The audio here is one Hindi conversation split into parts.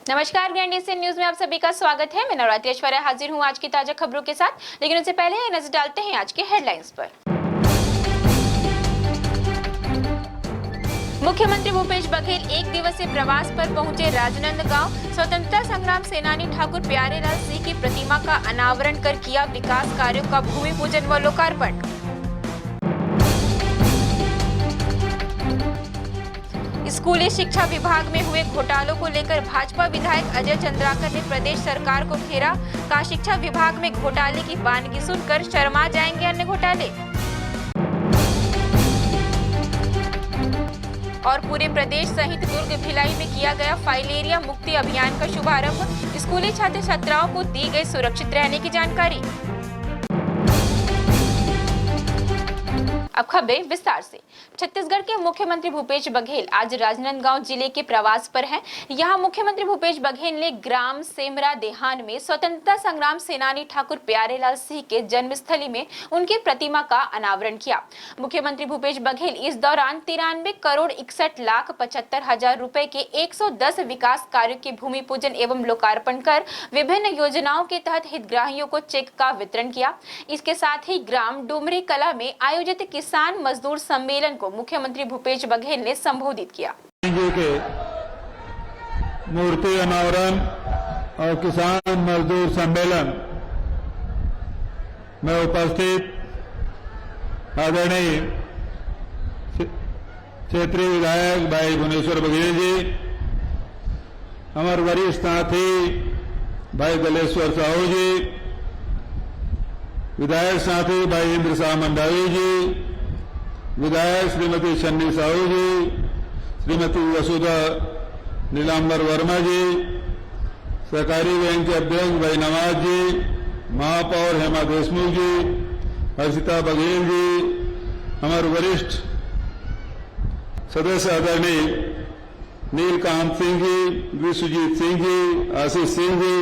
नमस्कार, ग्रैंड एशियन न्यूज में आप सभी का स्वागत है। मैं नवरात्रि ऐश्वर्या हाजिर हूं आज की ताजा खबरों के साथ, लेकिन उससे पहले नजर डालते हैं आज के हेडलाइंस पर। मुख्यमंत्री भूपेश बघेल एक दिवसीय प्रवास पर पहुंचे राजनांदगांव। स्वतंत्रता संग्राम सेनानी ठाकुर प्यारेलाल सिंह की प्रतिमा का अनावरण कर किया विकास कार्यों का भूमि पूजन व लोकार्पण। स्कूली शिक्षा विभाग में हुए घोटालों को लेकर भाजपा विधायक अजय चंद्राकर ने प्रदेश सरकार को घेरा। कहा, शिक्षा विभाग में घोटाले की वानगी सुनकर शर्मा जाएंगे अन्य घोटाले। और पूरे प्रदेश सहित दुर्ग भिलाई में किया गया फाइलेरिया मुक्ति अभियान का शुभारंभ। स्कूली छात्र छात्राओं को दी गई सुरक्षित रहने की जानकारी। अब खबरें विस्तार से। छत्तीसगढ़ के मुख्यमंत्री भूपेश बघेल आज राजनांदगांव जिले के प्रवास पर हैं। यहां मुख्यमंत्री भूपेश बघेल ने ग्राम सेमरा देहान में स्वतंत्रता संग्राम सेनानी ठाकुर प्यारेलाल सिंह के जन्मस्थली में उनकी प्रतिमा का अनावरण किया। मुख्यमंत्री भूपेश बघेल इस दौरान 93 करोड़ 61 लाख 75 हजार रुपए के 110 विकास कार्यों के भूमि पूजन एवं लोकार्पण कर विभिन्न योजनाओं के तहत हितग्राहियों को चेक का वितरण किया। इसके साथ ही ग्राम डुमरी कला में आयोजित किसान मजदूर सम्मेलन को मुख्यमंत्री भूपेश बघेल ने संबोधित किया। के मूर्ति अनावरण और किसान मजदूर सम्मेलन में उपस्थित आदरणीय क्षेत्रीय विधायक भाई भुवनेश्वर बघेल जी, हमारे वरिष्ठ साथी भाई दलेश्वर साहू जी, विधायक साथी भाई इंद्र शाह मंडावी जी, विधायक श्रीमती शन्नी साहू जी, श्रीमती वसुधा नीलांबर वर्मा जी, सहकारी बैंक के अध्यक्ष भाई नवाज जी, महापौर हेमा देशमुख जी, हर्षिता बघेल जी, हमारे वरिष्ठ सदस्य आदरणीय नीलकांत सिंह जी, विश्वजीत सिंह जी, आशीष सिंह जी,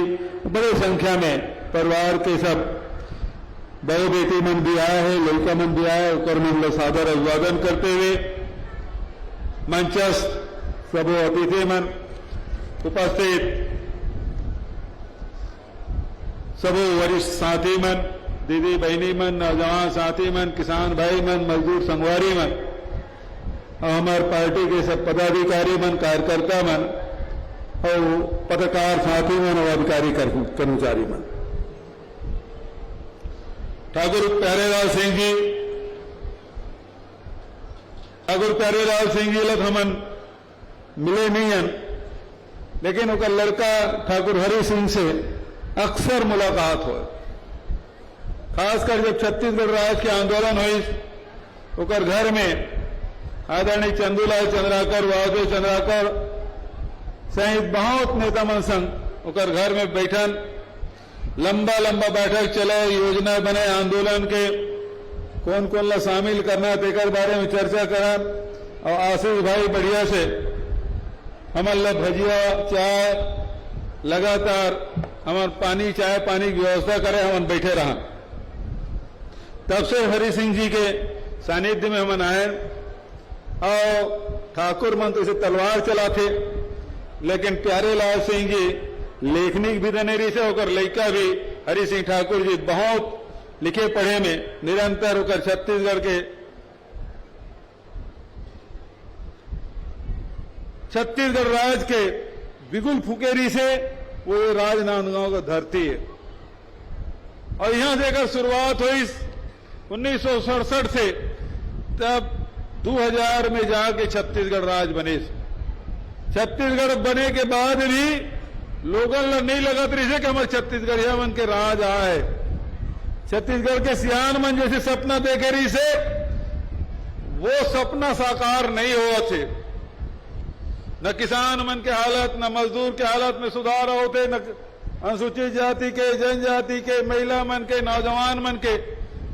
बड़ी संख्या में परिवार के सब बड़े बेटी मन भी आया है, लड़का मन भी आया है, और मन सादर अभिवादन करते हुए मंचस्थ सबो अतिथि मन उपस्थित सबो वरिष्ठ साथी मन, दीदी बहनी मन, नौजवान साथी मन, किसान भाई मन, मजदूर संगवारी मन, और हमारे पार्टी के सब पदाधिकारी मन, कार्यकर्ता मन और पत्रकार साथी मन और अधिकारी कर्मचारी मन। ठाकुर प्यारेलाल सिंह जी लग हमन मिले नहीं हैं, लेकिन उनका लड़का ठाकुर हरि सिंह से अक्सर मुलाकात हो। खासकर जब छत्तीसगढ़ राज्य के आंदोलन हुई, उनकर घर में आदरणीय चंदूलाल चंद्राकर, वासुदेव चंद्राकर सहित बहुत नेता मन संग उनकर घर में बैठन, लंबा लंबा बैठक चले, योजना बने, आंदोलन के कौन कौन ला शामिल करना तेकर बारे में चर्चा करन। और आशीष भाई बढ़िया से हमारे ला भजिया चाय लगातार हमारे पानी चाय पानी की व्यवस्था करे, हम बैठे रहा। तब से हरि सिंह जी के सानिध्य में हम आए और ठाकुर मन तो इसे तलवार चलाते, लेकिन प्यारेलाल सिंह जी लेखनिक भी दनेरी से होकर लड़का भी हरि सिंह ठाकुर जी बहुत लिखे पढ़े में निरंतर होकर छत्तीसगढ़ राज्य के बिगुल फुकेरी से वो राजनांदगांव का धरती है। और यहां से अगर शुरुआत हुई 1967 से, तब 2000 में जाके छत्तीसगढ़ राज्य बने। छत्तीसगढ़ बने के बाद भी लोगों ने नहीं लगत रही से कि हमारे छत्तीसगढ़िया मन के राज आए। छत्तीसगढ़ के सियान मन जैसे सपना देखे रही से, वो सपना साकार नहीं हुआ थे। न किसान मन के हालत, न मजदूर के हालत में सुधार होते, न अनुसूचित जाति के, जनजाति के, महिला मन के, नौजवान मन के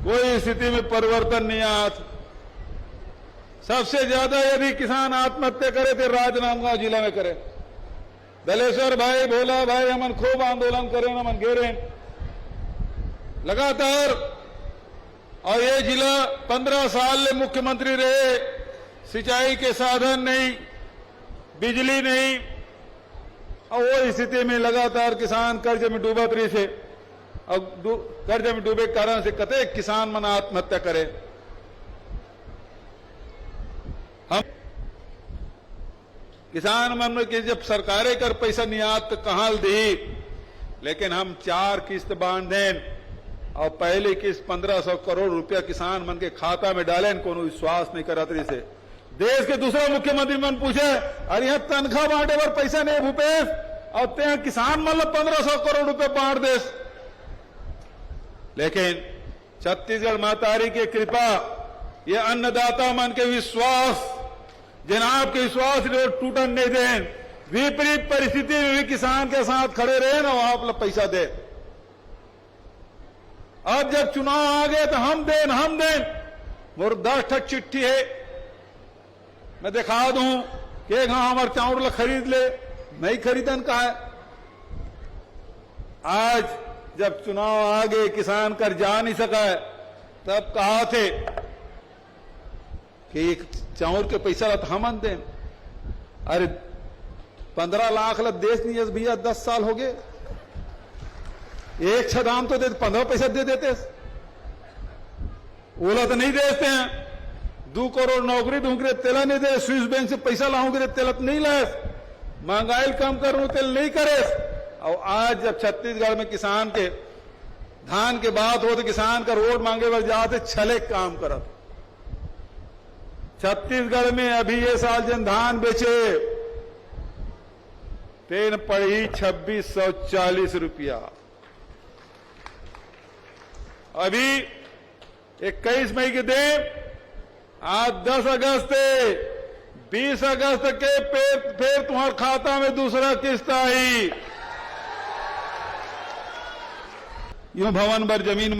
कोई स्थिति में परिवर्तन नहीं आया। सबसे ज्यादा यदि किसान आत्महत्या करे थे राजनांदगांव जिला में करे। दलेश्वर भाई, भोला भाई हमन खूब आंदोलन करे, हमन घेरे लगातार। और ये जिला 15 साल ले मुख्यमंत्री रहे, सिंचाई के साधन नहीं, बिजली नहीं, और वो स्थिति में लगातार किसान कर्ज में डूबत रही से और कर्ज में डूबे के कारण से कते किसान मन आत्महत्या करे। हम किसान मन के जब सरकारें कर पैसा नियात कहां दी, लेकिन हम 4 किस्त बांध दें और पहली किस्त 1500 करोड़ रुपया किसान मन के खाता में डालें, कोनो विश्वास नहीं करत रही से। देश के दूसरा मुख्यमंत्री मन पूछे, अरे यहाँ तनख्वाह बांटे पर पैसा नहीं भूपेश, और ते किसान मन 1500 करोड़ रुपए बांट देस। लेकिन छत्तीसगढ़ मातारी की कृपा, ये अन्नदाता मन के विश्वास, जनाब के विश्वास टूटन नहीं दें, विपरीत परिस्थिति में भी किसान के साथ खड़े रहे ना, आप लोग पैसा दे। अब जब चुनाव आ गए तो हम दें मोर 10 ठक चिट्ठी है, मैं दिखा दूं कि हाँ हमारे चावल खरीद ले, नहीं खरीदन का है। आज जब चुनाव आ गए, किसान कर जा नहीं सका है, तब कहा थे कि चावल के पैसा तो हम दें। अरे 15 लाख ला देश नहीं भैया, 10 साल हो गए, एक छदाम तो दे 15 पैसा दे देते, ओला तो नहीं देते हैं। 2 करोड़ नौकरी दूंगे तेला नहीं दे, स्विस बैंक से पैसा लाऊंगे तेला नहीं लाए, महंगाई कम करूं तेल नहीं करे। और आज जब छत्तीसगढ़ में किसान के धान के बात हो तो किसान का वोट मांगे पर जाते छले काम करत। छत्तीसगढ़ में अभी ये साल जन धान बेचे तेन पड़ी 2640 रुपया। अभी 21 मई के दिन, आज 10 अगस्त 20 अगस्त के फिर तुम्हारे खाता में दूसरा किस्त आई। यूं भवन भर जमीन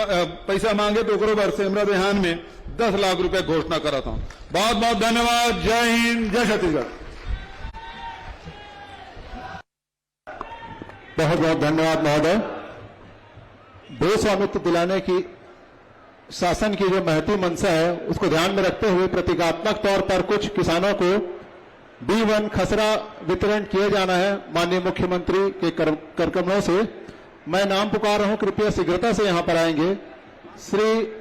पैसा मांगे तो ओकरो भर सेमरा देहान में 10 लाख रुपए घोषणा कराता हूं। बहुत बहुत धन्यवाद। जय हिंद, जय छत्तीसगढ़। बहुत बहुत धन्यवाद महोदय। भू स्वामित्व दिलाने की शासन की जो महती मंशा है, उसको ध्यान में रखते हुए प्रतीकात्मक तौर पर कुछ किसानों को B1 खसरा वितरण किए जाना है। माननीय मुख्यमंत्री के करकमलों से मैं नाम पुकार रहा हूं, कृपया शीघ्रता से यहां पर आएंगे। श्री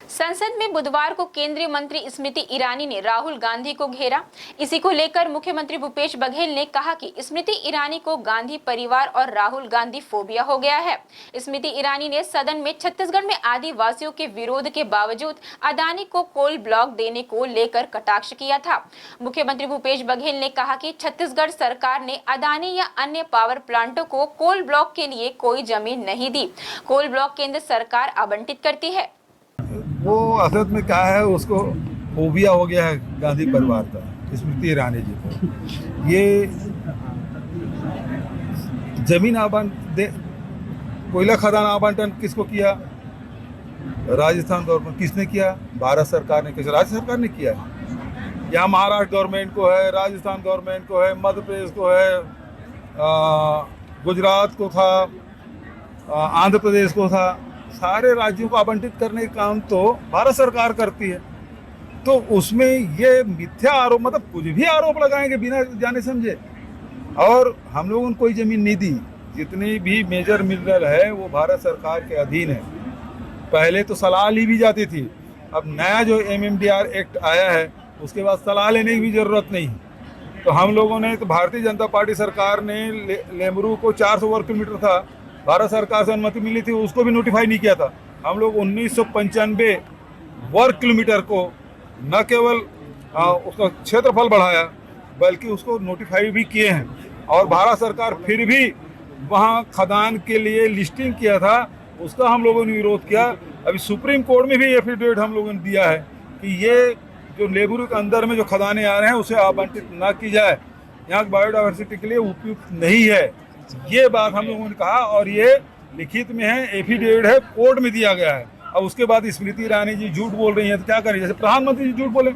संसद में बुधवार को केंद्रीय मंत्री स्मृति ईरानी ने राहुल गांधी को घेरा। इसी को लेकर मुख्यमंत्री भूपेश बघेल ने कहा कि स्मृति ईरानी को गांधी परिवार और राहुल गांधी फोबिया हो गया है। स्मृति ईरानी ने सदन में छत्तीसगढ़ में आदिवासियों के विरोध के बावजूद अदानी को कोल ब्लॉक देने को लेकर कटाक्ष किया था। मुख्यमंत्री भूपेश बघेल ने कहा कि छत्तीसगढ़ सरकार ने अदानी या अन्य पावर प्लांटों को कोल ब्लॉक के लिए कोई जमीन नहीं दी। कोल ब्लॉक केंद्र सरकार आवंटित करती है। वो असद में क्या है, उसको फोबिया हो गया है गांधी परिवार का, स्मृति ईरानी जी को। ये जमीन आवंटन, कोयला खदान आवंटन किसको किया? राजस्थान गवर्नमेंट। किसने किया? भारत सरकार ने। किस राज्य सरकार ने किया है? यहाँ महाराष्ट्र गवर्नमेंट को है, राजस्थान गवर्नमेंट को है, मध्य प्रदेश को है, गुजरात को था, आंध्र प्रदेश को था। सारे राज्यों को आवंटित करने का काम तो भारत सरकार करती है। तो उसमें ये मिथ्या आरोप, मतलब कुछ भी आरोप लगाएंगे बिना जाने समझे। और हम लोगों ने कोई जमीन नहीं दी। जितनी भी मेजर मिनरल है वो भारत सरकार के अधीन है। पहले तो सलाह ली भी जाती थी, अब नया जो MMDR एक्ट आया है उसके बाद सलाह लेने की भी जरूरत नहीं। तो हम लोगों ने, तो भारतीय जनता पार्टी सरकार ने लेमरू को 400 वर्ग किलोमीटर था, भारत सरकार से अनुमति मिली थी, उसको भी नोटिफाई नहीं किया था। हम लोग 1995 वर्ग किलोमीटर को न केवल उसका क्षेत्रफल बढ़ाया बल्कि उसको नोटिफाई भी किए हैं। और भारत सरकार फिर भी वहाँ खदान के लिए लिस्टिंग किया था, उसका हम लोगों ने विरोध किया। अभी सुप्रीम कोर्ट में भी एफिडेविट हम लोगों ने दिया है कि ये जो लेबरू के अंदर में जो खदानें आ रहे हैं उसे आवंटित ना की जाए, यहाँ की बायोडाइवर्सिटी के लिए उपयुक्त नहीं है। ये बात हम लोगों ने कहा और ये लिखित में है, एफिडेविट है, कोर्ट में दिया गया है। अब उसके बाद स्मृति ईरानी जी झूठ बोल रही हैं तो क्या करें? जैसे प्रधानमंत्री जी झूठ बोले,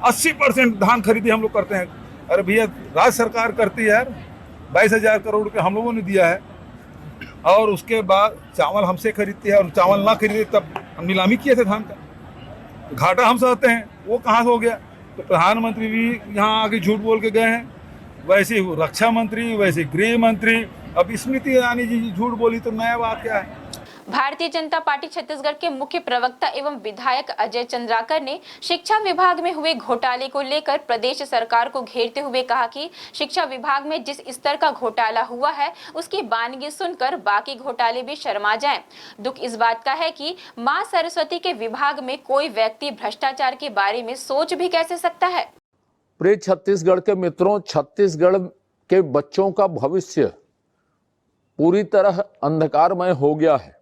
80% धान खरीदी हम लोग करते हैं। अरे भैया, राज्य सरकार करती है यार, 22,000 करोड़ रुपये हम लोगों ने दिया है। और उसके बाद चावल हमसे खरीदते हैं, और चावल ना खरीदे तब हम नीलामी किए थे धान का, घाटा हम सहते हैं। वो कहाँ से हो गया? तो प्रधानमंत्री भी यहाँ आके झूठ बोल के गए हैं। वैसी रक्षा मंत्री, वैसी गृह मंत्री। अब स्मृति ईरानी जी झूठ बोली तो नया बात क्या है। भारतीय जनता पार्टी छत्तीसगढ़ के मुख्य प्रवक्ता एवं विधायक अजय चंद्राकर ने शिक्षा विभाग में हुए घोटाले को लेकर प्रदेश सरकार को घेरते हुए कहा कि शिक्षा विभाग में जिस स्तर का घोटाला हुआ है उसकी बानगी सुनकर बाकी घोटाले भी शर्मा जाएं। दुख इस बात का है कि मां सरस्वती के विभाग में कोई व्यक्ति भ्रष्टाचार के बारे में सोच भी कैसे सकता है। प्रिय छत्तीसगढ़ के मित्रों, छत्तीसगढ़ के बच्चों का भविष्य पूरी तरह अंधकारमय हो गया है।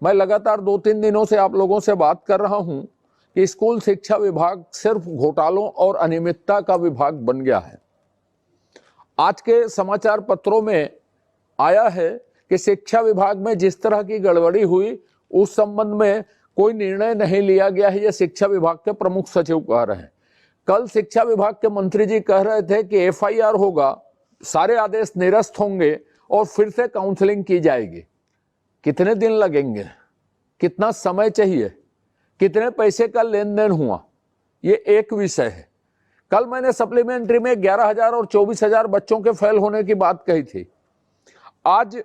मैं लगातार 2-3 दिनों से आप लोगों से बात कर रहा हूं कि स्कूल शिक्षा विभाग सिर्फ घोटालों और अनियमितता का विभाग बन गया है। आज के समाचार पत्रों में आया है कि शिक्षा विभाग में जिस तरह की गड़बड़ी हुई उस संबंध में कोई निर्णय नहीं लिया गया है। यह शिक्षा विभाग के प्रमुख सचिव कह रहे हैं। कल शिक्षा विभाग के मंत्री जी कह रहे थे कि FIR होगा, सारे आदेश निरस्त होंगे और फिर से काउंसलिंग की जाएगी। कितने दिन लगेंगे, कितना समय चाहिए, कितने पैसे का लेन देन हुआ, ये एक विषय है। कल मैंने सप्लीमेंट्री में 11,000 और 24,000 बच्चों के फेल होने की बात कही थी। आज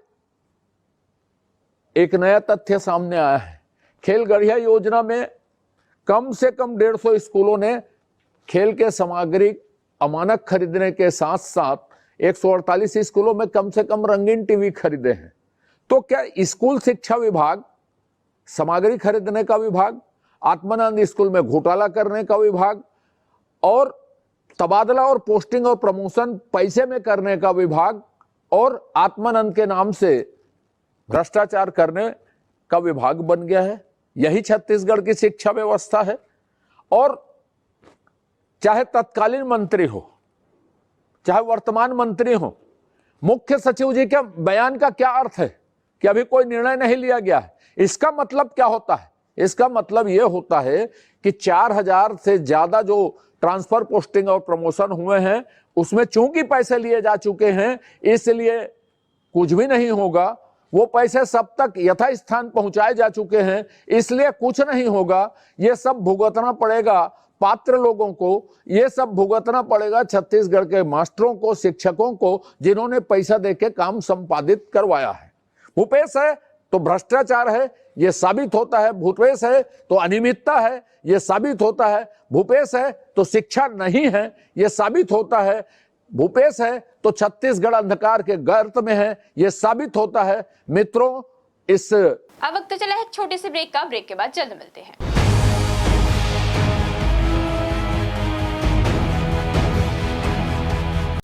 एक नया तथ्य सामने आया है। खेल गढ़िया योजना में कम से कम 150 स्कूलों ने खेल के सामग्री अमानक खरीदने के साथ साथ 148 स्कूलों में कम से कम रंगीन टीवी खरीदे हैं। तो क्या स्कूल शिक्षा विभाग, सामग्री खरीदने का विभाग, आत्मानंद स्कूल में घोटाला करने का विभाग और तबादला और पोस्टिंग और प्रमोशन पैसे में करने का विभाग और आत्मानंद के नाम से भ्रष्टाचार करने का विभाग बन गया है? यही छत्तीसगढ़ की शिक्षा व्यवस्था है। और चाहे तत्कालीन मंत्री हो, चाहे वर्तमान मंत्री हो, मुख्य सचिव जी के बयान का क्या अर्थ है कि अभी कोई निर्णय नहीं लिया गया है? इसका मतलब क्या होता है? इसका मतलब यह होता है कि 4,000 से ज्यादा जो ट्रांसफर, पोस्टिंग और प्रमोशन हुए हैं उसमें चूंकि पैसे लिए जा चुके हैं इसलिए कुछ भी नहीं होगा। वो पैसे सब तक यथास्थान पहुंचाए जा चुके हैं इसलिए कुछ नहीं होगा। ये सब भुगतना पड़ेगा पात्र लोगों को, ये सब भुगतना पड़ेगा छत्तीसगढ़ के मास्टरों को, शिक्षकों को, जिन्होंने पैसा देके काम संपादित करवाया है। भूपेश है तो भ्रष्टाचार है, यह साबित होता है। भूपेश है तो अनियमितता है, यह साबित होता है। भूपेश है तो शिक्षा नहीं है, यह साबित होता है। भूपेश है तो छत्तीसगढ़ अंधकार के गर्त में है, यह साबित होता है। मित्रों, इस अब वक्त चला है एक छोटे से ब्रेक का। ब्रेक के बाद जल्द मिलते हैं।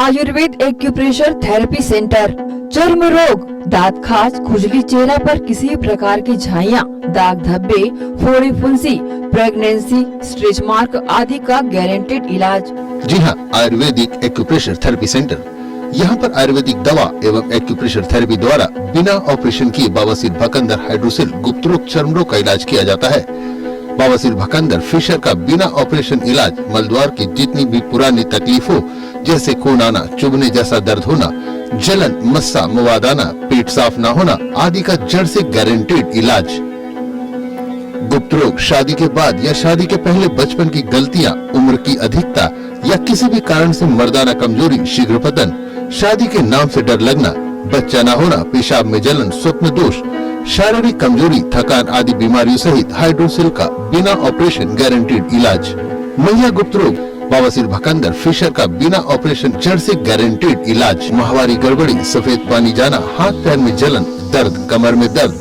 आयुर्वेद एक्यूप्रेशर थेरेपी सेंटर, चर्म रोग, दांत खाज, खुजली, चेहरा पर किसी प्रकार की झाइयाँ, दाग धब्बे, फोड़ी फुंसी, प्रेगनेंसी, स्ट्रेच मार्क आदि का गारंटेड इलाज। जी हाँ, आयुर्वेदिक एक्यूप्रेशर थेरेपी सेंटर। यहाँ पर आयुर्वेदिक दवा एवं एक्यूप्रेशर थेरेपी द्वारा बिना ऑपरेशन किए बवासीर, भकंदर, हाइड्रोसिल, गुप्त रोग, चर्म रोग का इलाज किया जाता है। बवासीर, भकंदर, फिशर का बिना ऑपरेशन इलाज, मलद्वार की जितनी भी पुरानी तकलीफ हो जैसे खून आना, चुभने जैसा दर्द होना, जलन, मस्सा, मवाद आना, पेट साफ ना होना आदि का जड़ से गारंटेड इलाज। गुप्त रोग, शादी के बाद या शादी के पहले बचपन की गलतियां, उम्र की अधिकता या किसी भी कारण से मर्दाना कमजोरी, शीघ्र पतन, शादी के नाम से डर लगना, बच्चा न होना, पेशाब में जलन, स्वप्न दोष, शारीरिक कमजोरी, थकान आदि बीमारियों सहित हाइड्रोसिल का बिना ऑपरेशन गारंटेड इलाज। महिला गुप्त रोग, बवासीर, भकंदर, फिशर का बिना ऑपरेशन जड़ से गारंटेड इलाज। माहवारी गड़बड़ी, सफेद पानी जाना, हाथ पैर में जलन, दर्द, कमर में दर्द,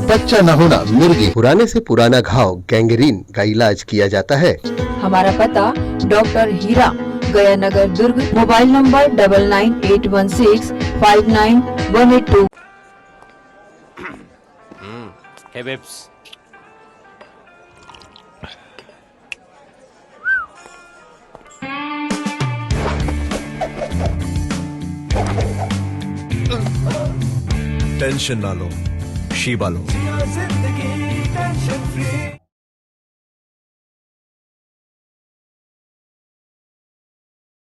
बच्चा न होना, मिर्गी, पुराने से पुराना घाव, गैंग्रीन का इलाज किया जाता है। हमारा पता doctor Heera, Gaya Nagar, Durg. Mobile number 9981659182। Hey babes. Tension ना लो, शीबा लो।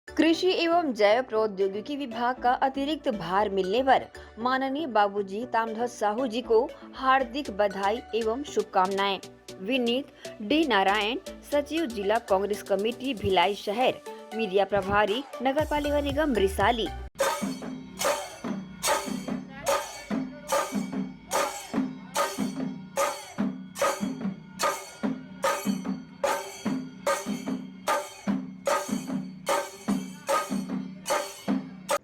कृषि एवं जैव प्रौद्योगिकी विभाग का अतिरिक्त भार मिलने पर माननीय बाबूजी तामध्वज साहू जी को हार्दिक बधाई एवं शुभकामनाएं। विनीत डी नारायण, सचिव जिला कांग्रेस कमेटी भिलाई शहर, मीडिया प्रभारी नगर पालिका निगम Risali.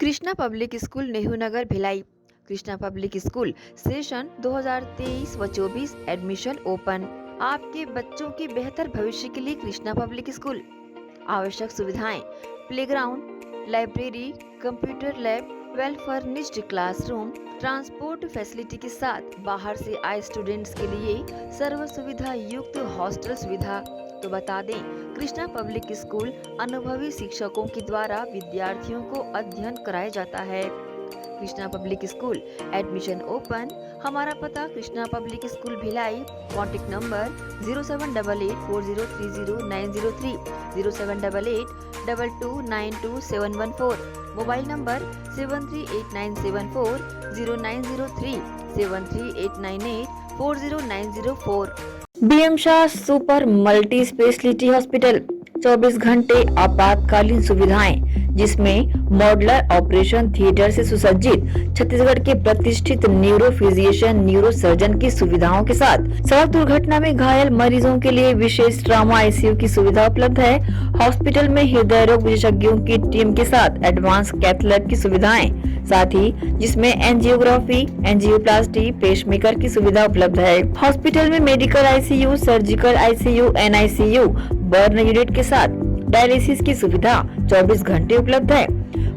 Krishna public school Nehru Nagar Bhilai. Krishna public school session 2023 व 24 एडमिशन ओपन। आपके बच्चों के बेहतर भविष्य के लिए कृष्णा पब्लिक स्कूल। आवश्यक सुविधाएं playground, library, computer lab, well furnished classroom, transport facility के साथ बाहर से आए स्टूडेंट्स के लिए सर्व सुविधा युक्त हॉस्टल सुविधा। तो बता दें, कृष्णा पब्लिक स्कूल अनुभवी शिक्षकों के द्वारा विद्यार्थियों को अध्ययन कराया जाता है। Krishna public school admission open. हमारा पता Krishna public school Bhilai. Contact number 0788403090 078822922714। Mobile number 7389740903 7389840904। BM Shah super multi speciality hospital 24 घंटे आपातकालीन सुविधाएं, जिसमें मॉडुलर ऑपरेशन थिएटर से सुसज्जित छत्तीसगढ़ के प्रतिष्ठित न्यूरो फिजिशियन न्यूरो सर्जन की सुविधाओं के साथ सड़क दुर्घटना में घायल मरीजों के लिए विशेष ट्रॉमा आईसीयू की सुविधा उपलब्ध है। हॉस्पिटल में हृदय रोग विशेषज्ञों की टीम के साथ एडवांस कैथ लैब की सुविधाएं, साथ ही जिसमें एंजियोग्राफी, एंजियोप्लास्टी, पेसमेकर की सुविधा उपलब्ध है। हॉस्पिटल में medical ICU, surgical ICU, NICU, burn unit के साथ डायलिसिस की सुविधा 24 घंटे उपलब्ध है।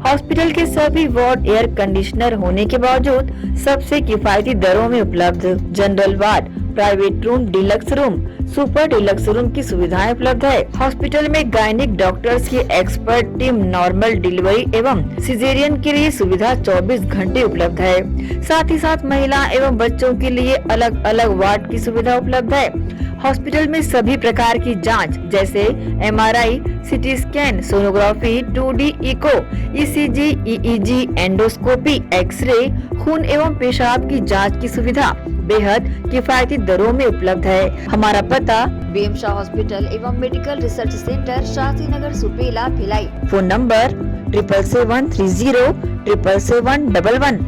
हॉस्पिटल के सभी वार्ड एयर कंडीशनर होने के बावजूद सबसे किफायती दरों में उपलब्ध। General ward, private room, deluxe room, super deluxe room की सुविधाएं उपलब्ध है। हॉस्पिटल में गायनिक डॉक्टर्स की एक्सपर्ट टीम नॉर्मल डिलीवरी एवं सिजेरियन के लिए सुविधा 24 घंटे उपलब्ध है। साथ ही साथ महिला एवं बच्चों के लिए अलग अलग वार्ड की सुविधा उपलब्ध है। हॉस्पिटल में सभी प्रकार की जांच जैसे MRI, CT scan, sonography, 2D echo, ECG, EEG, endoscopy, x ray, खून एवं पेशाब की जांच की सुविधा बेहद किफायती दरों में उपलब्ध है। हमारा पता बीएम शाह हॉस्पिटल एवं medical research centre, Shastri Nagar, Supela, Bhilai. Phone number 7773077711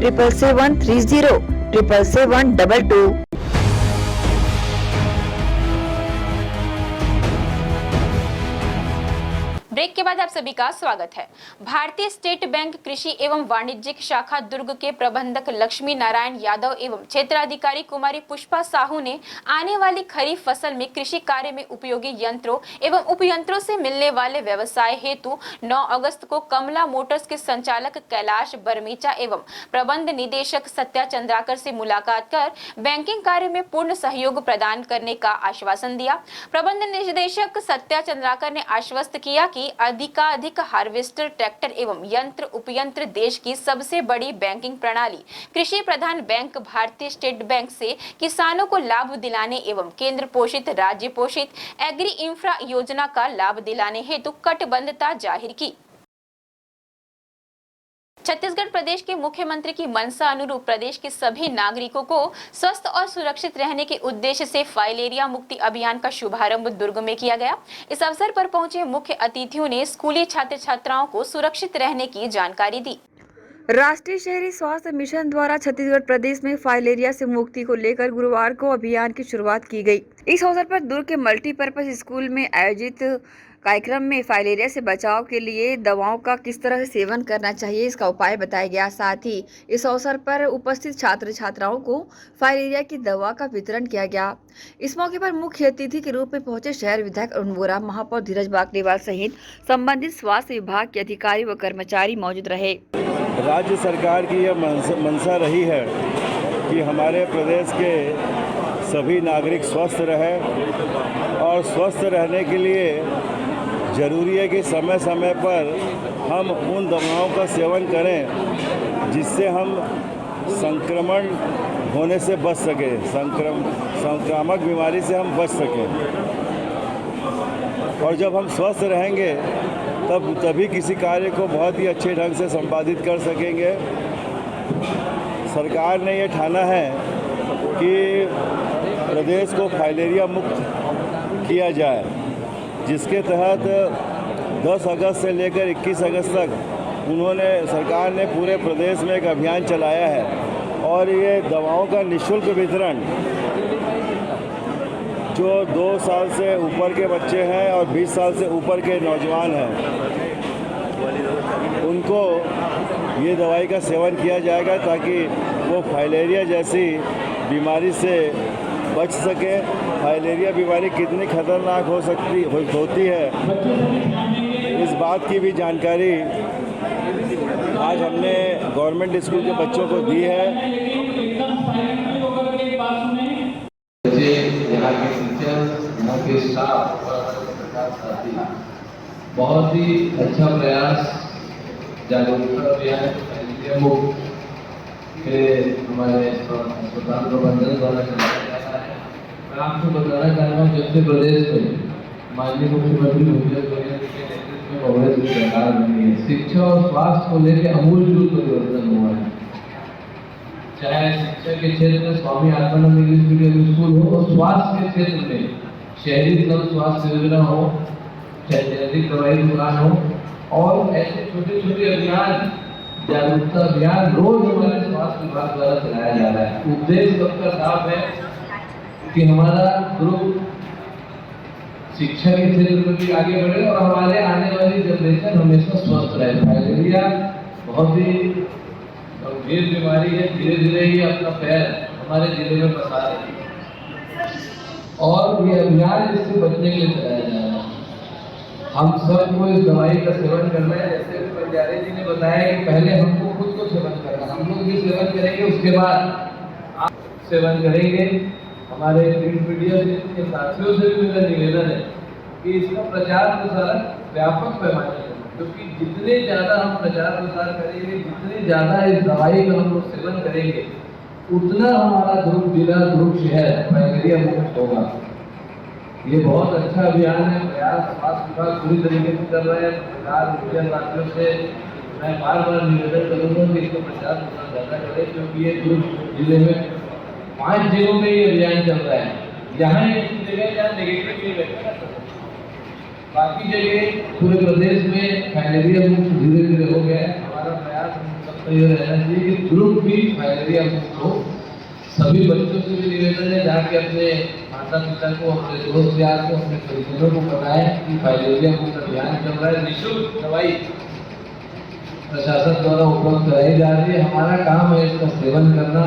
77307722। Break के बाद आप सभी का स्वागत है। भारतीय स्टेट बैंक कृषि एवं वाणिज्यिक शाखा दुर्ग के प्रबंधक लक्ष्मी नारायण यादव एवं क्षेत्राधिकारी कुमारी पुष्पा साहू ने आने वाली खरीफ फसल में कृषि कार्य में उपयोगी यंत्रों एवं उपयंत्रों से मिलने वाले व्यवसाय हेतु 9 अगस्त को कमला मोटर्स के संचालक कैलाश बरमीचा एवं प्रबंध निदेशक सत्या चंद्राकर से मुलाकात कर बैंकिंग कार्य में पूर्ण सहयोग प्रदान करने का आश्वासन दिया। प्रबंध निदेशक सत्या चंद्राकर ने आश्वस्त किया कि अधिकाधिक हार्वेस्टर, ट्रैक्टर एवं यंत्र उपयंत्र देश की सबसे बड़ी बैंकिंग प्रणाली कृषि प्रधान बैंक भारतीय स्टेट बैंक से किसानों को लाभ दिलाने एवं केंद्र पोषित, राज्य पोषित एग्री इंफ्रा योजना का लाभ दिलाने हेतु कटिबद्धता जाहिर की। छत्तीसगढ़ प्रदेश के मुख्यमंत्री की मंशा अनुरूप प्रदेश के सभी नागरिकों को स्वस्थ और सुरक्षित रहने के उद्देश्य से फाइलेरिया मुक्ति अभियान का शुभारंभ दुर्ग में किया गया। इस अवसर पर पहुंचे मुख्य अतिथियों ने स्कूली छात्र छात्राओं को सुरक्षित रहने की जानकारी दी। राष्ट्रीय शहरी स्वास्थ्य मिशन द्वारा छत्तीसगढ़ प्रदेश में फाइलेरिया से मुक्ति को लेकर गुरुवार को अभियान की शुरुआत की गई। इस अवसर पर दुर्ग के मल्टीपर्पज स्कूल में आयोजित कार्यक्रम में फाइलेरिया से बचाव के लिए दवाओं का किस तरह से सेवन करना चाहिए, इसका उपाय बताया गया। साथ ही इस अवसर पर उपस्थित छात्र छात्राओं को फाइलेरिया की दवा का वितरण किया गया। इस मौके पर मुख्य अतिथि के रूप में पहुंचे शहर विधायक अरुण वोरा, महापौर धीरज बाकलीवाल सहित संबंधित स्वास्थ्य विभाग के अधिकारी व कर्मचारी मौजूद रहे। राज्य सरकार की यह मंशा रही है कि हमारे प्रदेश के सभी नागरिक स्वस्थ रहे और स्वस्थ रहने के लिए ज़रूरी है कि समय समय पर हम उन दवाओं का सेवन करें जिससे हम संक्रमण होने से बच सकें, संक्रामक बीमारी से हम बच सकें। और जब हम स्वस्थ रहेंगे तभी किसी कार्य को बहुत ही अच्छे ढंग से संपादित कर सकेंगे। सरकार ने ये ठाना है कि प्रदेश को फाइलेरिया मुक्त किया जाए, जिसके तहत 10 अगस्त से लेकर 21 अगस्त तक सरकार ने पूरे प्रदेश में एक अभियान चलाया है और ये दवाओं का निःशुल्क वितरण जो 2 साल से ऊपर के बच्चे हैं और 20 साल से ऊपर के नौजवान हैं उनको ये दवाई का सेवन किया जाएगा ताकि वो फाइलेरिया जैसी बीमारी से बच सके। फाइलेरिया बीमारी कितनी खतरनाक होती है इस बात की भी जानकारी आज हमने गवर्नमेंट स्कूल के बच्चों को दी है। यहाँ के टीचर्स, यहाँ के स्टाफ और सरकार साथी बहुत ही अच्छा प्रयास जागरूकता अभियान मुक्त के हमारे अस्पताल प्रबंधन द्वारा चलाया जाता है। मैं आपको बताना चाहूँगा जब से प्रदेश में माननीय मुख्यमंत्री भूपेश बघेल के नेतृत्व में कांग्रेस की सरकार बनी है, शिक्षा और स्वास्थ्य को लेकर आमूलचूल परिवर्तन हुआ है। चाहे शिक्षा के क्षेत्र में Swami Atmanand English medium school हो और स्वास्थ्य के क्षेत्र में शहरी जन स्वास्थ्य योजना हो, जैविक दवाई दुकान हो और ऐसे छोटे छोटे अभियान जागरूकता अभियान रोज हमारे स्वास्थ्य विभाग द्वारा चलाया जा रहा है। उद्देश्य सबका साफ है कि हमारा ग्रुप शिक्षा के क्षेत्र में भी आगे बढ़े और हमारे आने वाली जनरेशन हमेशा स्वस्थ रहे। फाइलेरिया बहुत ही गंभीर बीमारी है, धीरे धीरे ही अपना पैर हमारे जिले में बसा रही है और ये अभियान इससे बचने के लिए चलाया जा रहा है। हम सबको इस दवाई का सेवन करना है। जैसे पंजारी जी ने बताया कि पहले हमको खुद को सेवन करना, हम लोग भी सेवन करेंगे, उसके बाद आप सेवन करेंगे। हमारे प्रिंट मीडिया के साथियों से भी मेरा निवेदन है कि इसका प्रचार प्रसार व्यापक पैमाने पर, क्योंकि जितने ज़्यादा हम प्रचार प्रसार करेंगे, जितने ज़्यादा इस दवाई का हम लोग सेवन करेंगे, उतना हमारा दुर्ग जिला, दुर्ग शहर फाइलेरिया मुक्त होगा। ये बहुत अच्छा अभियान है। प्रयास स्वास्थ्य विभाग पूरी तरीके से कर रहे हैं। सरकार मीडिया साथियों से मैं बार बार निवेदन करूँगा कि इसका प्रचार प्रसार ज़्यादा करें, क्योंकि ये दुर्ग जिले में 5 जिलों में ये अभियान चल रहा है। यहाँ एक जगह जहाँ नेगेटिव नहीं रहता, बाकी जगह पूरे प्रदेश में फाइलेरिया मुक्त धीरे धीरे हो गया है। हमारा प्रयास सबका ये रहना चाहिए कि ग्रुप भी फाइलेरिया मुक्त हो। सभी बच्चों से भी निवेदन है जाके अपने माता पिता को, अपने दोस्त यार को, अपने परिजनों को बताएं कि फाइलेरिया मुक्त अभियान चल रहा है। निःशुल्क दवाई प्रशासन द्वारा उपलब्ध कराई जा रही है। हमारा काम है इसका सेवन करना।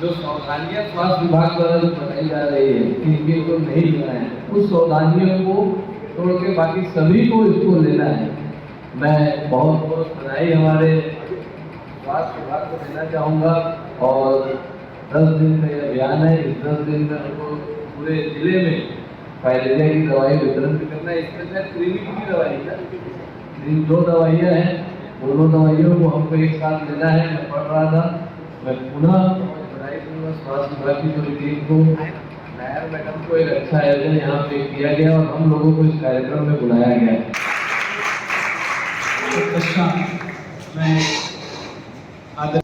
जो सावधानियां स्वास्थ्य विभाग द्वारा जो बताई जा रही है कि इनको नहीं लेना है, उस सावधानियों को तोड़ के बाकी सभी को इसको लेना है। मैं बहुत बहुत बधाई हमारे स्वास्थ्य विभाग को देना चाहूँगा और 10 दिन का ये अभियान है। इस 10 दिन में हमको पूरे जिले में फाइलेरिया की दवाई वितरण भी करना है। इसमें से क्लिनिक की दवाई है, 2 दवाइयाँ हैं, दोनों दवाइयों को हमको एक साथ लेना है। मैं पढ़ रहा था, मैं पुनः बधाई दूंगा स्वास्थ्य विभाग की पूरी टीम को, नायर मैडम को। एक अच्छा आयोजन यहाँ पे किया गया और हम लोगों को इस कार्यक्रम में बुलाया गया।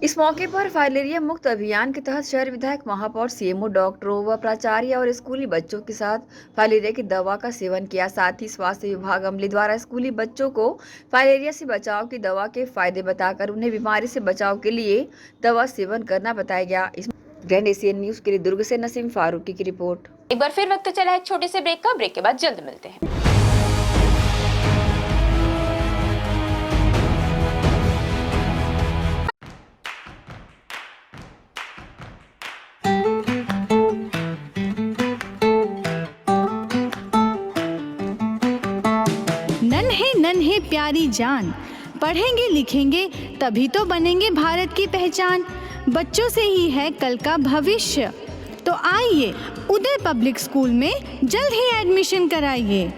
इस मौके पर फाइलेरिया मुक्त अभियान के तहत शहर विधायक, महापौर, सीएमओ, डॉक्टरों व प्राचार्य और स्कूली बच्चों के साथ फाइलेरिया की दवा का सेवन किया। साथ ही स्वास्थ्य विभाग अमले द्वारा स्कूली बच्चों को फाइलेरिया से बचाव की दवा के फायदे बताकर उन्हें बीमारी से बचाव के लिए दवा सेवन करना बताया गया। इस ग्रैंड एशियन न्यूज के लिए दुर्ग से नसीम फारूकी की रिपोर्ट। एक बार फिर वक्त चला है एक छोटे से ब्रेक का। ब्रेक के बाद जल्द मिलते हैं। नन्हे प्यारी जान, पढ़ेंगे लिखेंगे तभी तो बनेंगे भारत की पहचान। बच्चों से ही है कल का भविष्य, तो आइए उदय पब्लिक स्कूल में जल्द ही एडमिशन कराइए।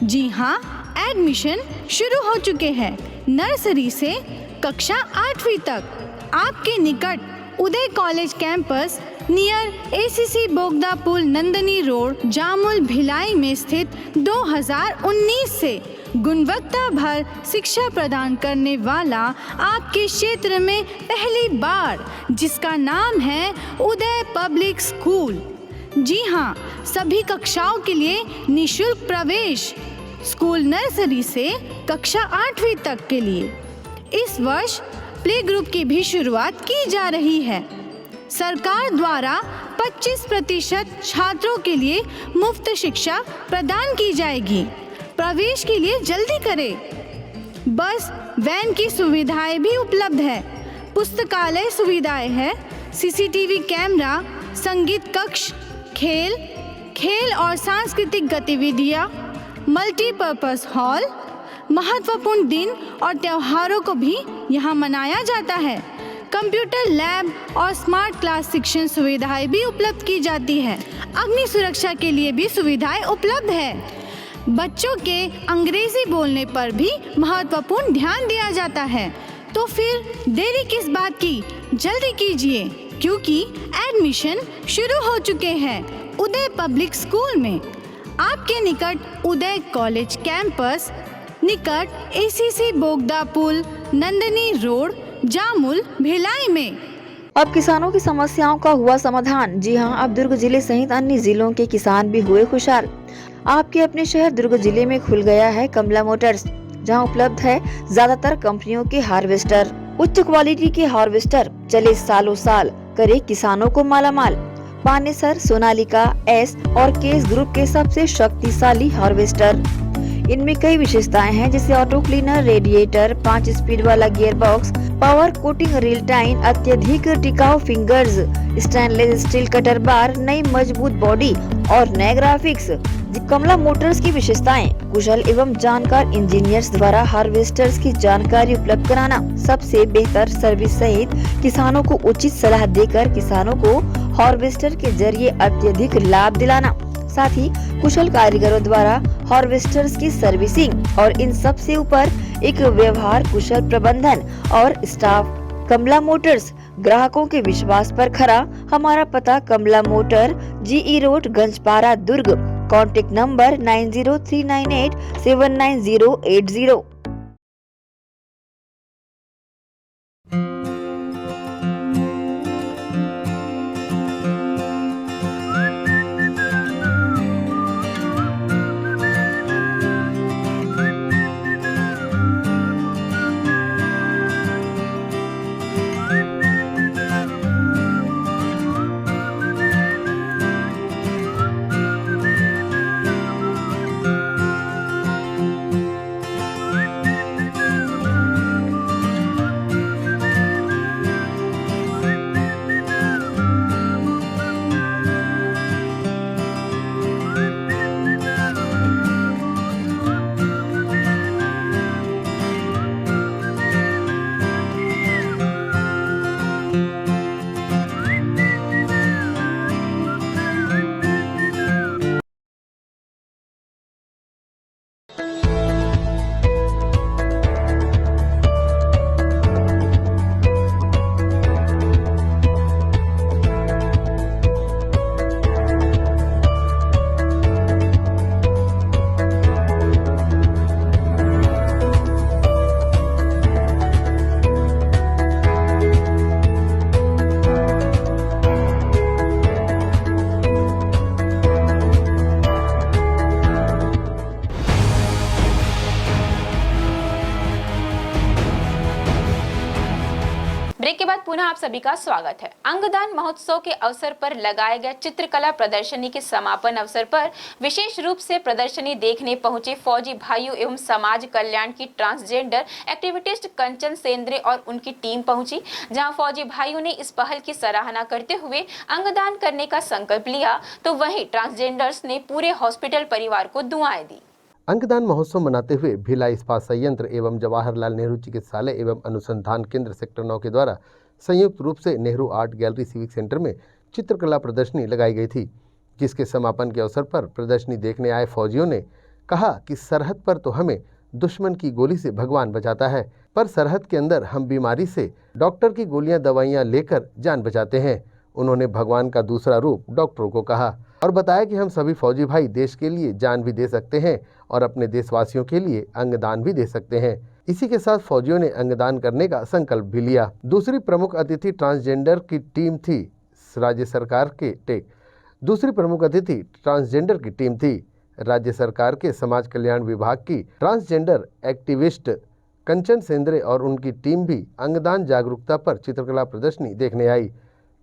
जी हाँ, एडमिशन शुरू हो चुके हैं। नर्सरी से कक्षा 8वीं तक आपके निकट उदय कॉलेज कैंपस नियर एसीसी बोगदा पुल, नंदनी रोड, जामुल, भिलाई में स्थित 2019 से गुणवत्ता भर शिक्षा प्रदान करने वाला आपके क्षेत्र में पहली बार, जिसका नाम है उदय पब्लिक स्कूल। जी हाँ, सभी कक्षाओं के लिए निःशुल्क प्रवेश, स्कूल नर्सरी से कक्षा 8वीं तक के लिए। इस वर्ष प्ले ग्रुप की भी शुरुआत की जा रही है। सरकार द्वारा 25% छात्रों के लिए मुफ्त शिक्षा प्रदान की जाएगी। प्रवेश के लिए जल्दी करें। बस वैन की सुविधाएं भी उपलब्ध है। पुस्तकालय सुविधाएं है, सीसीटीवी कैमरा, संगीत कक्ष, खेल और सांस्कृतिक गतिविधियां, मल्टीपर्पज हॉल, महत्वपूर्ण दिन और त्योहारों को भी यहाँ मनाया जाता है। कंप्यूटर लैब और स्मार्ट क्लास शिक्षण सुविधाएं भी उपलब्ध की जाती है। अग्नि सुरक्षा के लिए भी सुविधाएं उपलब्ध है। बच्चों के अंग्रेजी बोलने पर भी महत्वपूर्ण ध्यान दिया जाता है। तो फिर देरी किस बात की, जल्दी कीजिए क्योंकि एडमिशन शुरू हो चुके हैं। उदय पब्लिक स्कूल में आपके निकट उदय कॉलेज कैंपस निकट एसीसी बोगदा पुल, नंदनी रोड, जामुल, भिलाई में। अब किसानों की समस्याओं का हुआ समाधान। जी हां, अब दुर्ग जिले सहित अन्य जिलों के किसान भी हुए खुशहाल। आपके अपने शहर दुर्ग जिले में खुल गया है कमला मोटर्स, जहां उपलब्ध है ज्यादातर कंपनियों के हार्वेस्टर। उच्च क्वालिटी के हार्वेस्टर चले सालों साल, करे किसानों को मालामाल। पानेसर, सोनालिका, एस और केस ग्रुप के सबसे शक्तिशाली हार्वेस्टर। इनमें कई विशेषताएं हैं, जैसे ऑटो क्लीनर, रेडिएटर, 5 स्पीड वाला gear box, power coating reel time, अत्यधिक टिकाऊ फिंगर्स, स्टेनलेस स्टील कटर बार, नई मजबूत बॉडी और नए ग्राफिक्स। कमला मोटर्स की विशेषताएं: कुशल एवं जानकार इंजीनियर्स द्वारा हार्वेस्टर्स की जानकारी उपलब्ध कराना, सबसे बेहतर सर्विस सहित किसानों को उचित सलाह देकर किसानों को हार्वेस्टर के जरिए अत्यधिक लाभ दिलाना, साथ ही कुशल कारीगरों द्वारा हार्वेस्टर्स की सर्विसिंग और इन सब से ऊपर एक व्यवहार कुशल प्रबंधन और स्टाफ। कमला मोटर्स, ग्राहकों के विश्वास पर खरा। हमारा पता Kamla motor, GE road, Ganjpara, Durg. Contact number 9039879080। Break के बाद पुनः आप सभी का स्वागत है। अंगदान महोत्सव के अवसर पर लगाए गए चित्रकला प्रदर्शनी के समापन अवसर पर विशेष रूप से प्रदर्शनी देखने पहुंचे फौजी भाइयों एवं समाज कल्याण की ट्रांसजेंडर एक्टिविटिस्ट कंचन सेंद्रे और उनकी टीम पहुंची, जहां फौजी भाइयों ने इस पहल की सराहना करते हुए अंगदान करने का संकल्प लिया, तो वहीं ट्रांसजेंडर्स ने पूरे हॉस्पिटल परिवार को दुआएं दी। अंगदान महोत्सव मनाते हुए भिलाई इस्पात संयंत्र एवं जवाहरलाल नेहरू चिकित्सालय एवं अनुसंधान केंद्र सेक्टर 9 के द्वारा संयुक्त रूप से Nehru art gallery civic centre में चित्रकला प्रदर्शनी लगाई गई थी, जिसके समापन के अवसर पर प्रदर्शनी देखने आए फौजियों ने कहा कि सरहद पर तो हमें दुश्मन की गोली से भगवान बचाता है, पर सरहद के अंदर हम बीमारी से डॉक्टर की गोलियां दवाइयां लेकर जान बचाते हैं। उन्होंने भगवान का दूसरा रूप डॉक्टरों को कहा और बताया कि हम सभी फौजी भाई देश के लिए जान भी दे सकते हैं और अपने देशवासियों के लिए अंगदान भी दे सकते हैं। इसी के साथ फौजियों ने अंगदान करने का संकल्प भी लिया। दूसरी प्रमुख अतिथि ट्रांसजेंडर की टीम थी राज्य सरकार के टेक। दूसरी प्रमुख अतिथि ट्रांसजेंडर की टीम थी राज्य सरकार के समाज कल्याण विभाग की ट्रांसजेंडर एक्टिविस्ट कंचन सेंद्रे और उनकी टीम भी अंगदान जागरूकता पर चित्रकला प्रदर्शनी देखने आई।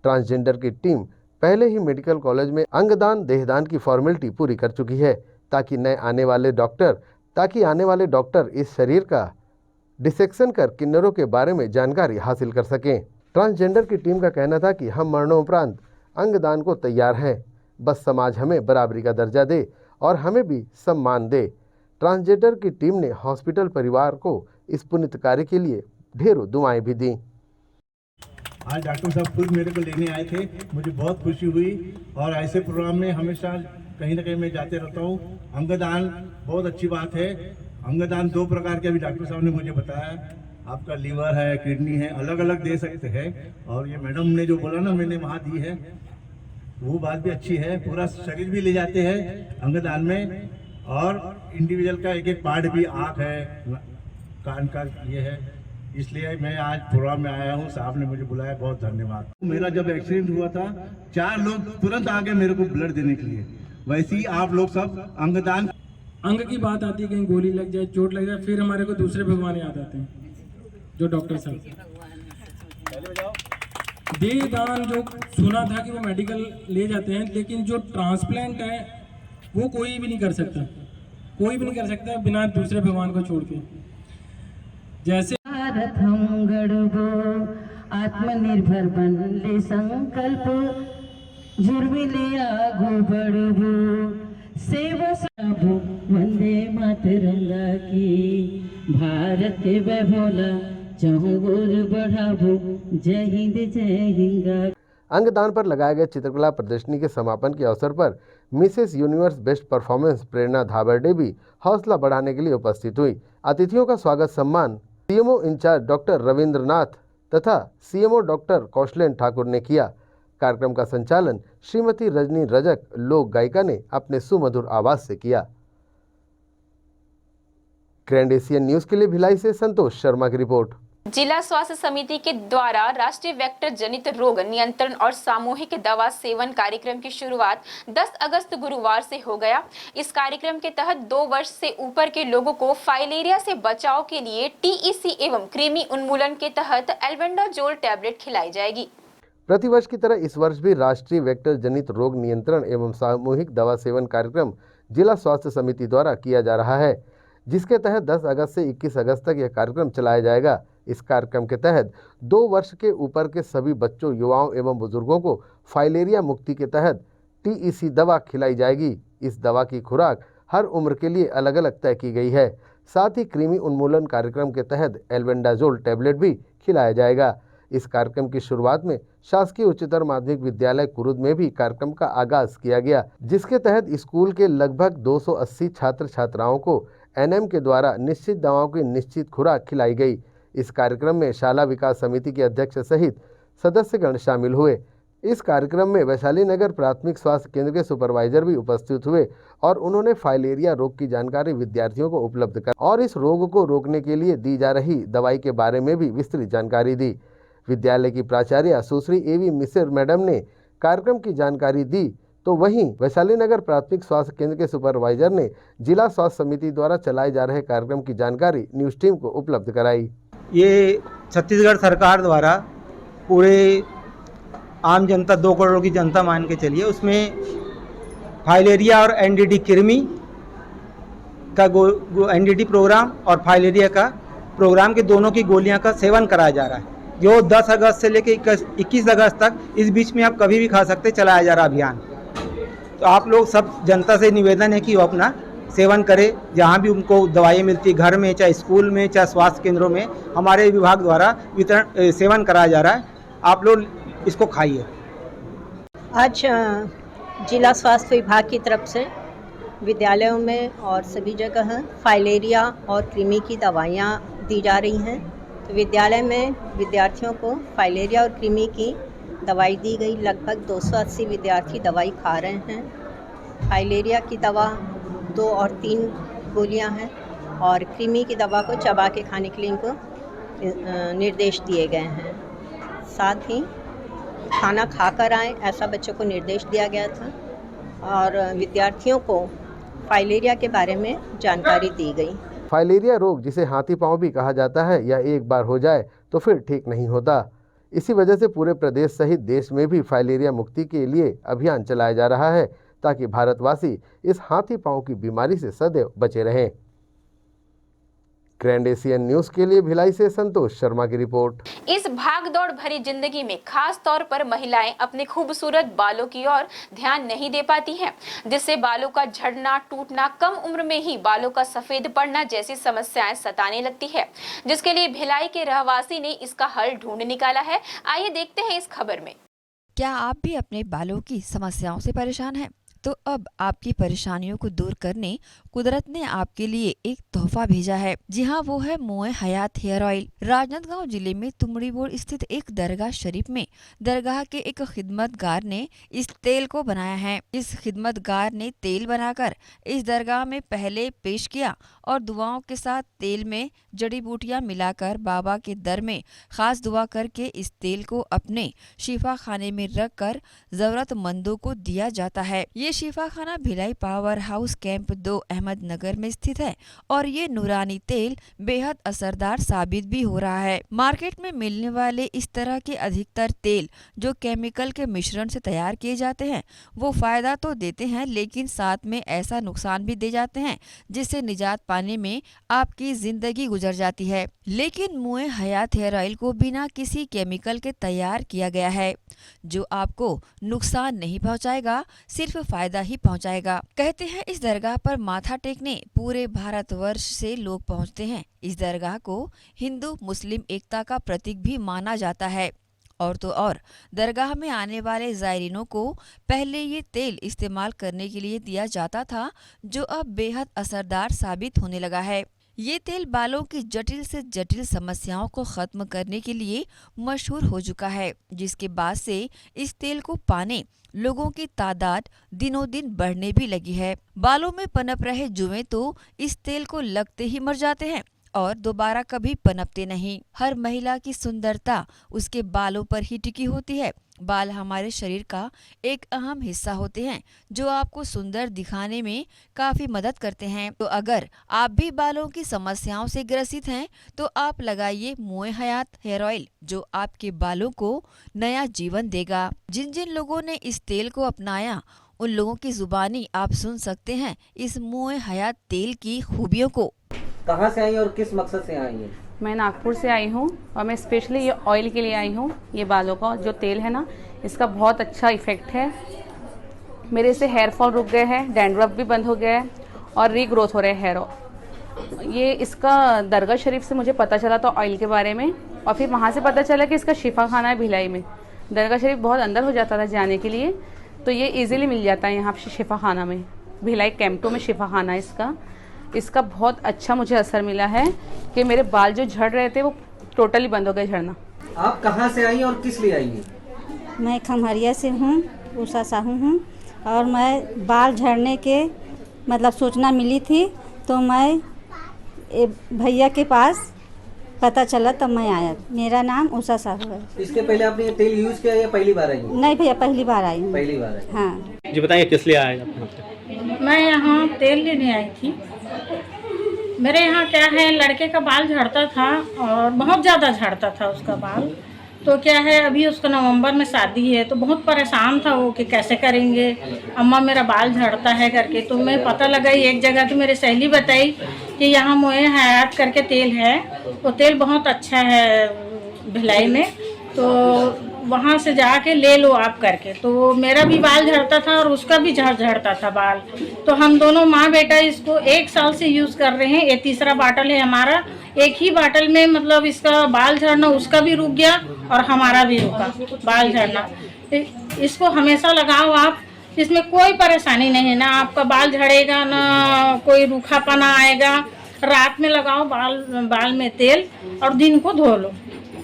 ट्रांसजेंडर की टीम पहले ही मेडिकल कॉलेज में अंगदान देहदान की फॉर्मेलिटी पूरी कर चुकी है ताकि आने वाले डॉक्टर इस शरीर का डिसेक्शन कर किन्नरों के बारे में जानकारी हासिल कर सकें। ट्रांसजेंडर की टीम का कहना था कि हम मरणोपरांत अंगदान को तैयार हैं, बस समाज हमें बराबरी का दर्जा दे और हमें भी सम्मान दे। ट्रांसजेंडर की टीम ने हॉस्पिटल परिवार को इस पुण्य कार्य के लिए ढेरों दुआएं भी दी। आज डॉक्टर साहब खुद मेरे को लेने आए थे, मुझे बहुत खुशी हुई और ऐसे प्रोग्राम में हमेशा कहीं ना कहीं मैं जाते रहता हूँ। अंगदान बहुत अच्छी बात है। अंगदान 2 प्रकार के अभी डॉक्टर साहब ने मुझे बताया, आपका लीवर है, किडनी है, अलग अलग दे सकते हैं। और ये मैडम ने जो बोला ना मैंने वहाँ दी है, वो बात भी अच्छी है। पूरा शरीर भी ले जाते हैं अंगदान में और इंडिविजुअल का एक पार्ट भी, आँख है, कान का ये है। इसलिए मैं आज प्रोग्राम में आया हूँ, साहब ने मुझे बुलाया, बहुत धन्यवाद। मेरा जब एक्सीडेंट हुआ था 4 लोग तुरंत आ गए मेरे को ब्लड देने के लिए। वैसे ही आप लोग सब अंगदान। अंग की बात आती है, कहीं गोली लग जाए, चोट लग जाए, फिर हमारे को दूसरे भगवान याद आते हैं जो डॉक्टर साहब। देहदान जो सुना था कि वो मेडिकल ले जाते हैं, लेकिन जो ट्रांसप्लांट है वो कोई भी नहीं कर सकता बिना दूसरे भगवान को छोड़ के। जैसे आत्मनिर्भर बनले संकल्प जुर्मिले आगो बढ़बो सेवा सबो वंदे मातरंगा की भारत के वैभवला चाहूं गोर बढ़ाबो जय हिंद जय हिंगा। अंगदान पर लगाए गए चित्रकला प्रदर्शनी के समापन के अवसर पर मिसेस यूनिवर्स बेस्ट परफॉर्मेंस प्रेरणा धाबरडे भी हौसला बढ़ाने के लिए उपस्थित हुई। अतिथियों का स्वागत सम्मान सीएमओ इंचार्ज डॉक्टर रविंद्रनाथ तथा सीएमओ डॉक्टर कौशलेन ठाकुर ने किया। कार्यक्रम का संचालन श्रीमती रजनी रजक लोक गायिका ने अपने सुमधुर आवाज से किया। ग्रैंड एशियन न्यूज के लिए भिलाई से संतोष शर्मा की रिपोर्ट। जिला स्वास्थ्य समिति के द्वारा राष्ट्रीय वेक्टर जनित रोग नियंत्रण और सामूहिक दवा सेवन कार्यक्रम की शुरुआत 10 अगस्त गुरुवार से हो गया। इस कार्यक्रम के तहत 2 वर्ष से ऊपर के लोगों को फाइलेरिया से बचाव के लिए टीईसी एवं कृमि उन्मूलन के तहत एल्बेंडाजोल टैबलेट खिलाई जाएगी। प्रतिवर्ष की तरह इस वर्ष भी राष्ट्रीय वेक्टर जनित रोग नियंत्रण एवं सामूहिक दवा सेवन कार्यक्रम जिला स्वास्थ्य समिति द्वारा किया जा रहा है, जिसके तहत 10 अगस्त से 21 अगस्त तक यह कार्यक्रम चलाया जाएगा। इस कार्यक्रम के तहत 2 वर्ष के ऊपर के सभी बच्चों, युवाओं एवं बुजुर्गों को फाइलेरिया मुक्ति के तहत टीईसी दवा खिलाई जाएगी। इस दवा की खुराक हर उम्र के लिए अलग अलग तय की गई है। साथ ही कृमि उन्मूलन कार्यक्रम के तहत एल्बेंडाजोल टैबलेट भी खिलाया जाएगा। इस कार्यक्रम की शुरुआत में शासकीय उच्चतर माध्यमिक विद्यालय कुरुद में भी कार्यक्रम का आगाज किया गया, जिसके तहत स्कूल के लगभग 280 छात्र छात्राओं को एनएम के द्वारा निश्चित दवाओं की निश्चित खुराक खिलाई गई। इस कार्यक्रम में शाला विकास समिति के अध्यक्ष सहित सदस्यगण शामिल हुए। इस कार्यक्रम में वैशाली नगर प्राथमिक स्वास्थ्य केंद्र के सुपरवाइजर भी उपस्थित हुए और उन्होंने फाइलेरिया रोग की जानकारी विद्यार्थियों को उपलब्ध कर और इस रोग को रोकने के लिए दी जा रही दवाई के बारे में भी विस्तृत जानकारी दी। विद्यालय की प्राचार्य सुश्री एवी मिश्र मैडम ने कार्यक्रम की जानकारी दी, तो वहीं वैशाली नगर प्राथमिक स्वास्थ्य केंद्र के सुपरवाइजर ने जिला स्वास्थ्य समिति द्वारा चलाए जा रहे कार्यक्रम की जानकारी न्यूज टीम को उपलब्ध कराई। ये छत्तीसगढ़ सरकार द्वारा पूरे आम जनता 2 करोड़ की जनता मान के चलिए, उसमें फाइलेरिया और एनडीडी कृमि का एनडीडी प्रोग्राम और फाइलेरिया का प्रोग्राम के दोनों की गोलियां का सेवन कराया जा रहा है, जो 10 अगस्त से लेकर 21 अगस्त तक इस बीच में आप कभी भी खा सकते, चलाया जा रहा अभियान। तो आप लोग सब जनता से निवेदन है कि वो अपना सेवन करें, जहाँ भी उनको दवाइयाँ मिलती है, घर में चाहे स्कूल में चाहे स्वास्थ्य केंद्रों में हमारे विभाग द्वारा वितरण सेवन कराया जा रहा है, आप लोग इसको खाइए। आज जिला स्वास्थ्य विभाग की तरफ से विद्यालयों में और सभी जगह फाइलेरिया और कृमि की दवाइयाँ दी जा रही हैं। तो विद्यालय में विद्यार्थियों को फाइलेरिया और कृमि की दवाई दी गई। लगभग 280 विद्यार्थी दवाई खा रहे हैं। फाइलेरिया की दवा 2 और 3 गोलियां हैं और कृमि की दवा को चबा के खाने के लिए इनको निर्देश दिए गए हैं। साथ ही खाना खाकर आएँ, ऐसा बच्चों को निर्देश दिया गया था। और विद्यार्थियों को फाइलेरिया के बारे में जानकारी दी गई। फाइलेरिया रोग, जिसे हाथी पांव भी कहा जाता है, यह एक बार हो जाए तो फिर ठीक नहीं होता। इसी वजह से पूरे प्रदेश सहित देश में भी फाइलेरिया मुक्ति के लिए अभियान चलाया जा रहा है, ताकि भारतवासी इस हाथी पांव की बीमारी से सदैव बचे रहें। ग्रैंड एशियन न्यूज के लिए भिलाई से संतोष शर्मा की रिपोर्ट। इस भागदौड़ भरी जिंदगी में खास तौर पर महिलाएं अपने खूबसूरत बालों की ओर ध्यान नहीं दे पाती हैं, जिससे बालों का झड़ना, टूटना, कम उम्र में ही बालों का सफेद पड़ना जैसी समस्याएं सताने लगती है, जिसके लिए भिलाई के रहवासी ने इसका हल ढूंढ निकाला है। आइए देखते हैं इस खबर में। क्या आप भी अपने बालों की समस्याओं से परेशान हैं? तो अब आपकी परेशानियों को दूर करने कुदरत ने आपके लिए एक तोहफा भेजा है। जी हाँ, वो है मोए हयात हेयर ऑयल। राजनांदगांव जिले में तुमड़ी बोड़ स्थित एक दरगाह शरीफ में दरगाह के एक खिदमतगार ने इस तेल को बनाया है। इस खिदमतगार ने तेल बनाकर इस दरगाह में पहले पेश किया और दुआओं के साथ तेल में जड़ी बूटियां मिलाकर बाबा के दर में खास दुआ करके इस तेल को अपने शिफा खाने में रखकर जरूरतमंदों को दिया जाता है। ये शिफा खाना Bhilai power house camp 2 Ahmednagar में स्थित है और ये नूरानी तेल बेहद असरदार साबित भी हो रहा है। मार्केट में मिलने वाले इस तरह के अधिकतर तेल जो केमिकल के मिश्रण से तैयार किए जाते हैं, वो फायदा तो देते हैं, लेकिन साथ में ऐसा नुकसान भी दे जाते हैं जिससे निजात पाने में आपकी जिंदगी गुजर जाती है। लेकिन मोए हयात हेयर ऑयल को बिना किसी केमिकल के तैयार किया गया है, जो आपको नुकसान नहीं पहुंचाएगा, सिर्फ फायदा ही पहुंचाएगा। कहते हैं इस दरगाह पर माथा टेकने पूरे भारतवर्ष से लोग पहुंचते हैं। इस दरगाह को हिंदू मुस्लिम एकता का प्रतीक भी माना जाता है। और तो और दरगाह में आने वाले जायरीनों को पहले ये तेल इस्तेमाल करने के लिए दिया जाता था, जो अब बेहद असरदार साबित होने लगा है। ये तेल बालों की जटिल से जटिल समस्याओं को खत्म करने के लिए मशहूर हो चुका है, जिसके बाद से इस तेल को पाने लोगों की तादाद दिनों दिन बढ़ने भी लगी है। बालों में पनप रहे जुएं तो इस तेल को लगते ही मर जाते हैं और दोबारा कभी पनपते नहीं। हर महिला की सुंदरता उसके बालों पर ही टिकी होती है। बाल हमारे शरीर का एक अहम हिस्सा होते हैं जो आपको सुंदर दिखाने में काफी मदद करते हैं। तो अगर आप भी बालों की समस्याओं से ग्रसित हैं तो आप लगाइए मोए हयात हेयर ऑयल, जो आपके बालों को नया जीवन देगा। जिन जिन लोगों ने इस तेल को अपनाया उन लोगों की जुबानी आप सुन सकते हैं इस मोए हयात तेल की खूबियों को। कहाँ से आई और किस मकसद से आई है? मैं नागपुर से आई हूँ और मैं स्पेशली ये ऑयल के लिए आई हूँ। ये बालों का जो तेल है ना, इसका बहुत अच्छा इफ़ेक्ट है। मेरे से हेयर फॉल रुक गए हैं, डैंड्रफ भी बंद हो गया है और रीग्रोथ हो रहे हैं हेयर। ये इसका दरगाह शरीफ से मुझे पता चला था ऑयल के बारे में, और फिर वहाँ से पता चला कि इसका शिफा खाना है भिलाई में। दरगाह शरीफ बहुत अंदर हो जाता था जाने के लिए, तो ये ईजिली मिल जाता है यहाँ पे शिफा खाना में। भिलाई कैंप 2 में शिफा खाना है इसका बहुत अच्छा मुझे असर मिला है कि मेरे बाल जो झड़ रहे थे वो टोटली बंद हो गए झड़ना। आप कहाँ से आई और किस लिए आई हैं? मैं खमहरिया से हूँ, उषा साहू हूँ, और मैं बाल झड़ने के मतलब सूचना मिली थी तो मैं भैया के पास पता चला तब मैं आया। मेरा नाम उषा साहू है। इसके पहले आपने ये तेल यूज किया या पहली बार आई? नहीं भैया, पहली बार आई हूँ। पहली बार आई। हाँ जी, बताइए किस लिए आए आप? मैं यहाँ तेल लेने आई थी। मेरे यहाँ क्या है, लड़के का बाल झड़ता था और बहुत ज़्यादा झड़ता था उसका बाल। तो क्या है, अभी उसका नवंबर में शादी है तो बहुत परेशान था वो कि कैसे करेंगे, अम्मा मेरा बाल झड़ता है करके। तो मैं पता लगाई एक जगह, तो मेरी सहेली बताई कि यहाँ मोए हयात करके तेल है, वो तेल बहुत अच्छा है भिलाई में, तो वहाँ से जाके ले लो आप करके। तो मेरा भी बाल झड़ता था और उसका भी झड़ता था बाल। तो हम दोनों माँ बेटा इसको 1 साल से यूज़ कर रहे हैं। ये तीसरा बाटल है हमारा। एक ही बाटल में मतलब इसका बाल झड़ना उसका भी रुक गया और हमारा भी रुका बाल झड़ना। इसको हमेशा लगाओ आप, इसमें कोई परेशानी नहीं है, ना आपका बाल झड़ेगा ना कोई रूखापना आएगा। रात में लगाओ बाल में तेल और दिन को धो लो।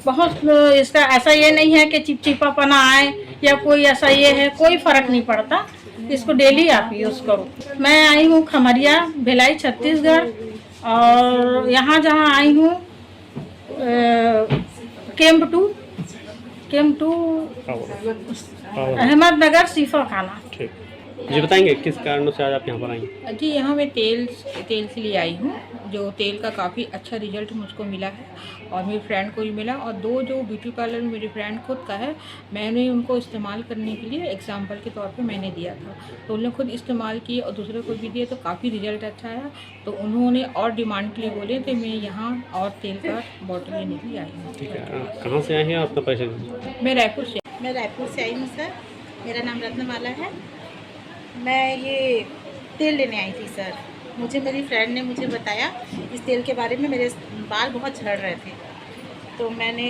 बहुत इसका ऐसा ये नहीं है कि चिपचिपापना आए या कोई ऐसा ये है, कोई फ़र्क नहीं पड़ता। इसको डेली आप यूज़ करो। मैं आई हूँ खमरिया, भिलाई, छत्तीसगढ़, और यहाँ जहाँ आई हूँ कैंप 2 अहमदनगर शिफा खाना। मुझे बताएंगे किस कारणों से आज आप यहाँ पर आई? जी यहाँ मैं तेल के लिए आई हूँ, जो तेल का काफ़ी अच्छा रिजल्ट मुझको मिला है और मेरी फ्रेंड को भी मिला। और दो जो ब्यूटी पार्लर मेरी फ्रेंड खुद का है, मैंने उनको इस्तेमाल करने के लिए एग्जाम्पल के तौर पे मैंने दिया था, तो उन्होंने खुद इस्तेमाल किए और दूसरे को भी दिए, तो काफ़ी रिजल्ट अच्छा आया। तो उन्होंने और डिमांड के लिए बोले, तो मैं यहाँ और तेल का बॉटल लेने के लिए आई हूँ। ठीक है, कहाँ से आए हैं अपना परिचय दीजिए। मैं रायपुर से आई हूँ सर, मेरा नाम रत्नमाला है। मैं ये तेल लेने आई थी सर, मुझे मेरी फ्रेंड ने मुझे बताया इस तेल के बारे में। मेरे बाल बहुत झड़ रहे थे, तो मैंने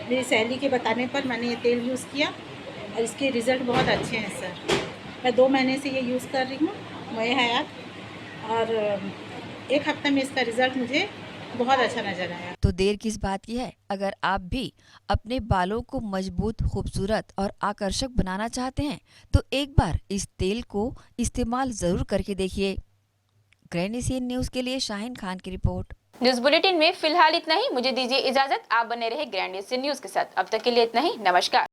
मेरी सहेली के बताने पर मैंने ये तेल यूज़ किया और इसके रिज़ल्ट बहुत अच्छे हैं सर। मैं 2 महीने से ये यूज़ कर रही हूँ मोए हयात, और 1 हफ्ते में इसका रिज़ल्ट मुझे बहुत अच्छा नजर आया। तो देर किस बात की है, अगर आप भी अपने बालों को मजबूत, खूबसूरत और आकर्षक बनाना चाहते हैं तो एक बार इस तेल को इस्तेमाल जरूर करके देखिए। ग्रैंड एशियन न्यूज के लिए शाहीन खान की रिपोर्ट। न्यूज बुलेटिन में फिलहाल इतना ही, मुझे दीजिए इजाजत। आप बने रहे ग्रैंड एशियन न्यूज के साथ। अब तक के लिए इतना ही, नमस्कार।